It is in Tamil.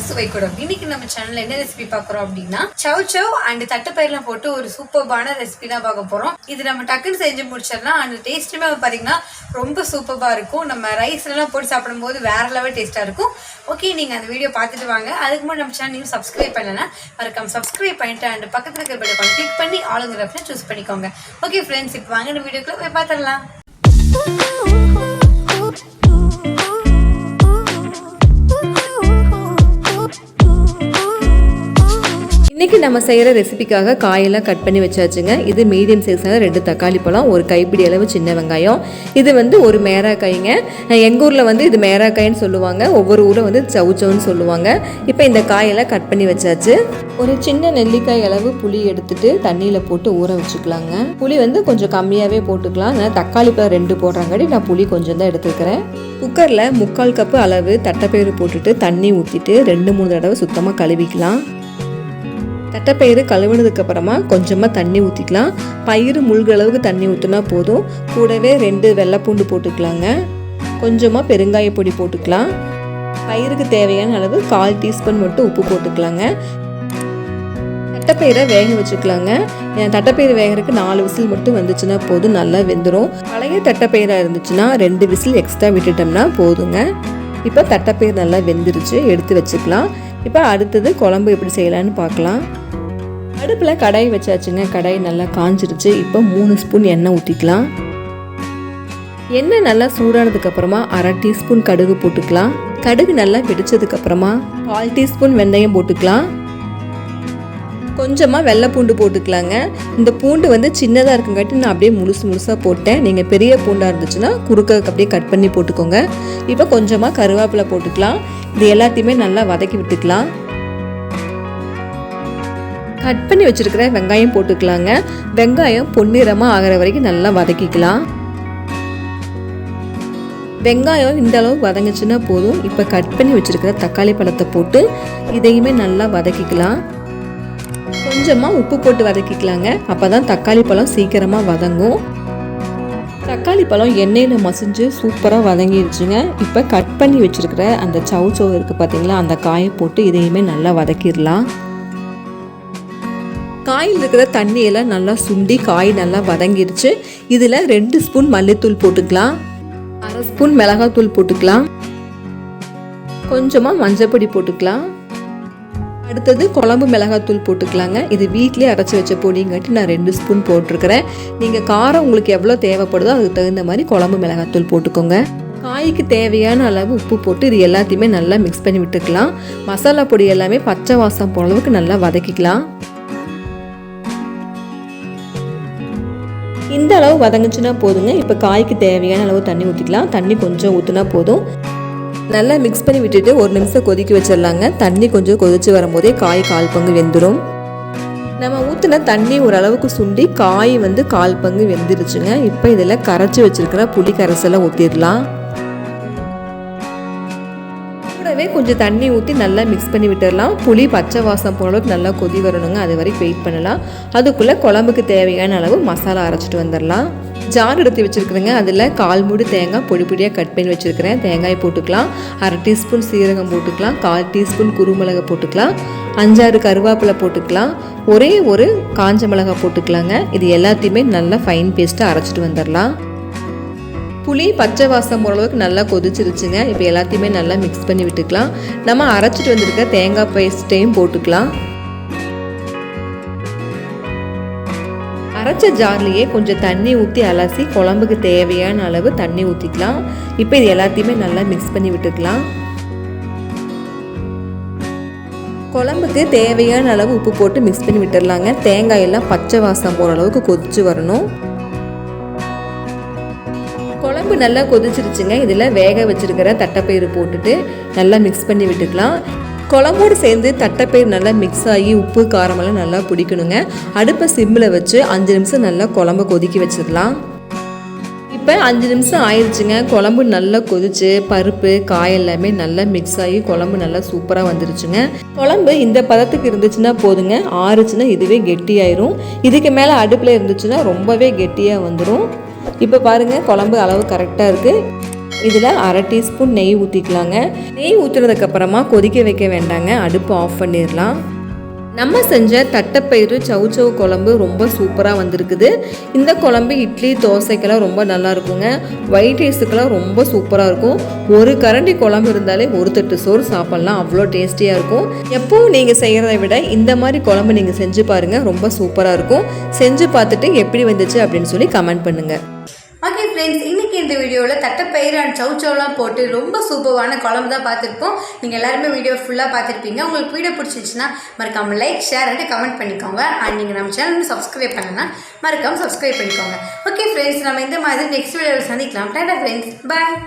சுவை கூடம். இன்னைக்கு நம்ம சேனல்ல என்ன ரெசிபி பார்க்குறோம் அப்படின்னா சவ் சவ் அண்ட் தட்டைப்பயிரெல்லாம் போட்டு ஒரு சூப்பர்பான ரெசிபி தான் பார்க்க போறோம். இது நம்ம டக்குன்னு செஞ்சு முடிச்சிடலாம். அந்த டேஸ்ட்டுமே பார்த்தீங்கன்னா ரொம்ப சூப்பராக இருக்கும். நம்ம ரைஸ்லாம் போட்டு சாப்பிடும்போது வேற லெவல் டேஸ்ட்டாக இருக்கும். ஓகே, நீங்கள் அந்த வீடியோ பார்த்துட்டு வாங்க. அதுக்கு முன்னாடி நம்ம சேனல் சப்ஸ்கிரைப் பண்ணலன்னா மறக்காம சப்ஸ்கிரைப் பண்ணிட்டு அண்ட் பக்கத்தில் இருக்கிற பெல் ஐகானை கிளிக் பண்ணி ஆளுங்கிற ஆப்ஷனை சூஸ் பண்ணிக்கோங்க. ஓகே ஃப்ரெண்ட்ஸ், இப்போ வாங்க இந்த வீடியோக்குள்ள போய் பார்த்துடலாம். இன்றைக்கி நம்ம செய்கிற ரெசிபிக்காக காயெல்லாம் கட் பண்ணி வச்சாச்சுங்க. இது மீடியம் சைஸாக 2 தக்காளி பழம், ஒரு கைப்பிடி அளவு சின்ன வெங்காயம். இது ஒரு மேராக்காய்ங்க. எங்கள் ஊரில் இது மேராக்காய்ன்னு சொல்லுவாங்க, ஒவ்வொரு ஊரில் சவ் சவ்னு சொல்லுவாங்க. இப்போ இந்த காயெல்லாம் கட் பண்ணி வச்சாச்சு. ஒரு சின்ன நெல்லிக்காய் அளவு புளி எடுத்துட்டு தண்ணியில் போட்டு ஊற வச்சுக்கலாங்க. புளி கொஞ்சம் கம்மியாகவே போட்டுக்கலாம். நான் தக்காளி பழம் 2 போடுறாங்காட்டி நான் புளி கொஞ்சம் தான் எடுத்துக்கிறேன். குக்கரில் 3/4 கப்பு அளவு தட்டைப்பயிறு போட்டுட்டு தண்ணி ஊற்றிட்டு 2-3 தடவை சுத்தமாக கழுவிக்கலாம். தட்டைப்பயிறு கழுவுனதுக்கு அப்புறமா கொஞ்சமாக தண்ணி ஊற்றிக்கலாம். பயிறு முழுகிற அளவுக்கு தண்ணி ஊற்றினா போதும். கூடவே 2 வெள்ளைப்பூண்டு போட்டுக்கலாங்க. கொஞ்சமாக பெருங்காய பொடி போட்டுக்கலாம். பயிருக்கு தேவையான அளவு 1/4 டீஸ்பூன் மட்டும் உப்பு போட்டுக்கலாங்க. தட்டைப்பயிரை வேக வச்சுக்கலாங்க. தட்டைப்பயிறு வேகிறதுக்கு 4 விசில் மட்டும் வந்துச்சுன்னா போதும், நல்லா வெந்துடும். பழைய தட்டைப்பயிராக இருந்துச்சுன்னா 2 விசில் எக்ஸ்ட்ரா விட்டுட்டோம்னா போதுங்க. இப்போ தட்டைப்பயிறு நல்லா வெந்துருச்சு, எடுத்து வச்சுக்கலாம். இப்போ அடுத்தது குழம்பு எப்படி செய்யலான்னு பார்க்கலாம். அடுப்பில் கடாய் வச்சாச்சுங்க. கடாய் நல்லா காஞ்சிருச்சு. இப்போ 3 ஸ்பூன் எண்ணெய் ஊற்றிக்கலாம். எண்ணெய் நல்லா சூடானதுக்கப்புறமா 1/2 டீஸ்பூன் கடுகு போட்டுக்கலாம். கடுகு நல்லா வெடிச்சதுக்கப்புறமா 1/4 டீஸ்பூன் வெந்தயம் போட்டுக்கலாம். கொஞ்சமாக வெள்ளைப்பூண்டு போட்டுக்கலாங்க. இந்த பூண்டு சின்னதாக இருக்குங்காட்டி நான் அப்படியே முழுசாக போட்டேன். நீங்கள் பெரிய பூண்டாக இருந்துச்சுன்னா குறுக்க அப்படியே கட் பண்ணி போட்டுக்கோங்க. இப்போ கொஞ்சமாக கருவேப்பிலை போட்டுக்கலாம். இது எல்லாத்தையுமே நல்லா வதக்கி விட்டுக்கலாம். கட் பண்ணி வச்சுருக்கிற வெங்காயம் போட்டுக்கலாங்க. வெங்காயம் பொன்னிறமாக ஆகிற வரைக்கும் நல்லா வதக்கிக்கலாம். வெங்காயம் இந்த அளவு வதங்கிச்சுன்னா போதும். இப்போ கட் பண்ணி வச்சுருக்கிற தக்காளி பழத்தை போட்டு இதையுமே நல்லா வதக்கிக்கலாம். கொஞ்சமாக உப்பு போட்டு வதக்கிக்கலாங்க. அப்போ தான் தக்காளி பழம் சீக்கிரமாக வதங்கும். தக்காளி பழம் எண்ணெயில் மசிஞ்சு சூப்பராக வதங்கிடுச்சுங்க. இப்போ கட் பண்ணி வச்சுருக்கிற அந்த சவ் சவ் இருக்குது பார்த்தீங்களா, அந்த காயை போட்டு இதையுமே நல்லா வதக்கிடலாம். காயில் இருக்கிற தண்ணியெல்லாம் நல்லா சுண்டி காய் நல்லா வதங்கிடுச்சு. இதில் 2 ஸ்பூன் மல்லித்தூள் போட்டுக்கலாம். 1/2 ஸ்பூன் மிளகாத்தூள் போட்டுக்கலாம். கொஞ்சமாக மஞ்சப்பொடி போட்டுக்கலாம். அடுத்தது குழம்பு மிளகாத்தூள் போட்டுக்கலாங்க. இது வீட்டிலே அரைச்சி வச்ச பொடிங்காட்டி நான் 2 ஸ்பூன் போட்டிருக்கிறேன். நீங்கள் காரம் உங்களுக்கு எவ்வளோ தேவைப்படுதோ அதுக்கு தகுந்த மாதிரி குழம்பு மிளகாத்தூள் போட்டுக்கோங்க. காய்க்கு தேவையான அளவு உப்பு போட்டு இது எல்லாத்தையுமே நல்லா மிக்ஸ் பண்ணி விட்டுக்கலாம். மசாலா பொடி எல்லாமே பச்சை வாசம் போகிற அளவுக்கு நல்லா வதக்கிக்கலாம். இந்த அளவு வதங்குச்சுன்னா போதுங்க. இப்போ காய்க்கு தேவையான அளவு தண்ணி ஊற்றிக்கலாம். தண்ணி கொஞ்சம் ஊற்றினா போதும். நல்லா மிக்ஸ் பண்ணி விட்டுட்டு 1 நிமிஷம் கொதிக்க வச்சிடலாங்க. தண்ணி கொஞ்சம் கொதிச்சு வரும்போதே காய் 1/4 பங்கு வெந்துடும். நம்ம ஊற்றின தண்ணி ஓரளவுக்கு சுண்டி காய் 1/4 பங்கு வெந்துருச்சுங்க. இப்போ இதில் கரைச்சி வச்சிருக்கிற புளி கரைசலை ஊற்றிடலாம். கூடவே கொஞ்சம் தண்ணி ஊற்றி நல்லா மிக்ஸ் பண்ணி விட்டுடலாம். புளி பச்சை வாசம் போன அளவுக்கு நல்லா கொதி வரணுங்க. அது வரைக்கும் வெயிட் பண்ணலாம். அதுக்குள்ளே குழம்புக்கு தேவையான அளவு மசாலா அரைச்சிட்டு வந்துடலாம். ஜார் எடுத்து வச்சுருக்குறேங்க. அதில் 1/4 மூடி தேங்காய் பொடி பொடியாக கட் பண்ணி வச்சுருக்கிறேன். தேங்காய் போட்டுக்கலாம். 1/2 டீஸ்பூன் சீரகம் போட்டுக்கலாம். 1/4 டீஸ்பூன் குருமிளகை போட்டுக்கலாம். 5-6 கருவேப்பிலை போட்டுக்கலாம். ஒரே ஒரு காஞ்ச மிளகாய் போட்டுக்கலாங்க. இது எல்லாத்தையுமே நல்லா ஃபைன் பேஸ்ட்டாக அரைச்சிட்டு வந்துடலாம். புளி பச்சை வாசம் ஓரளவுக்கு நல்லா கொதிச்சிருச்சுங்க. இப்போ எல்லாத்தையுமே நல்லா மிக்ஸ் பண்ணி விட்டுக்கலாம். நம்ம அரைச்சிட்டு வந்திருக்க தேங்காய் பேஸ்ட்டையும் போட்டுக்கலாம். அரைச்ச ஜார்லேயே கொஞ்சம் தண்ணி ஊற்றி அலசி குழம்புக்கு தேவையான அளவு தண்ணி ஊற்றிக்கலாம். இப்போ இது எல்லாத்தையுமே நல்லா மிக்ஸ் பண்ணி விட்டுக்கலாம். குழம்புக்கு தேவையான அளவு உப்பு போட்டு மிக்ஸ் பண்ணி விட்டுடலாங்க. தேங்காயெல்லாம் பச்சை வாசம் போகிற அளவுக்கு கொதிச்சு வரணும். குழம்பு நல்லா கொதிச்சிருச்சுங்க. இதில் வேக வச்சுருக்கிற தட்டைப்பயிறு போட்டுட்டு நல்லா மிக்ஸ் பண்ணி விட்டுக்கலாம். குழம்போடு சேர்ந்து தட்டைப்பயிறு நல்லா மிக்ஸ் ஆகி உப்பு காரமெல்லாம் நல்லா பிடிக்கணுங்க. அடுப்பை சிம்மில் வச்சு 5 நிமிஷம் நல்லா குழம்பு கொதிக்க வச்சிடலாம். இப்போ 5 நிமிஷம் ஆயிடுச்சுங்க. குழம்பு நல்லா கொதிச்சு பருப்பு காய் எல்லாமே நல்லா மிக்ஸ் ஆகி குழம்பு நல்லா சூப்பராக வந்துருச்சுங்க. குழம்பு இந்த பதத்துக்கு இருந்துச்சுன்னா போதுங்க. ஆறுச்சுன்னா இதுவே கெட்டியாயிரும். இதுக்கு மேலே அடுப்பில் இருந்துச்சுன்னா ரொம்பவே கெட்டியாக வந்துடும். இப்போ பாருங்கள், குழம்பு அளவு கரெக்டாக இருக்குது. இதில் 1/2 டீஸ்பூன் நெய் ஊற்றிக்கலாங்க. நெய் ஊற்றுனதுக்கப்புறமா கொதிக்க வைக்க வேண்டாங்க, அடுப்பு ஆஃப் பண்ணிடலாம். நம்ம செஞ்ச தட்டைப்பயிறு சவ் சவ் குழம்பு ரொம்ப சூப்பராக வந்திருக்குது. இந்த குழம்பு இட்லி தோசைக்கெல்லாம் ரொம்ப நல்லா இருக்குங்க. ஒயிட் ரைஸுக்கெல்லாம் ரொம்ப சூப்பராக இருக்கும். ஒரு கரண்டி குழம்பு இருந்தாலே ஒரு தட்டு சோறு சாப்பிட்லாம், அவ்வளோ டேஸ்டியாக இருக்கும். எப்பவும் நீங்கள் செய்கிறத விட இந்த மாதிரி குழம்பு நீங்கள் செஞ்சு பாருங்கள், ரொம்ப சூப்பராக இருக்கும். செஞ்சு பார்த்துட்டு எப்படி வந்துச்சு அப்படின்னு சொல்லி கமெண்ட் பண்ணுங்கள். ஓகே ஃப்ரெண்ட்ஸ், இன்றைக்கி இந்த வீடியோவில் தட்டைப்பயிறு அண்ட் சவ் சவ்லாம் போட்டு ரொம்ப சூப்பரான குழம்பு தான் பார்த்துருப்போம். நீங்கள் எல்லாருமே வீடியோ ஃபுல்லாக பார்த்துருப்பீங்க. உங்களுக்கு வீடியோ பிடிச்சிருச்சுன்னா மறக்காமல் லைக் ஷேர் அண்ட் கமெண்ட் பண்ணிக்கோங்க. அண்ட் நீங்கள் நம்ம சேனல் சப்ஸ்கிரைப் பண்ணனா மறக்காமல் சப்ஸ்கிரைப் பண்ணிக்கோங்க. ஓகே ஃப்ரெண்ட்ஸ், நம்ம இந்த மாதிரி நெக்ஸ்ட் வீடியோவில் சந்திக்கலாம். டாடா ஃப்ரெண்ட்ஸ், பாய்.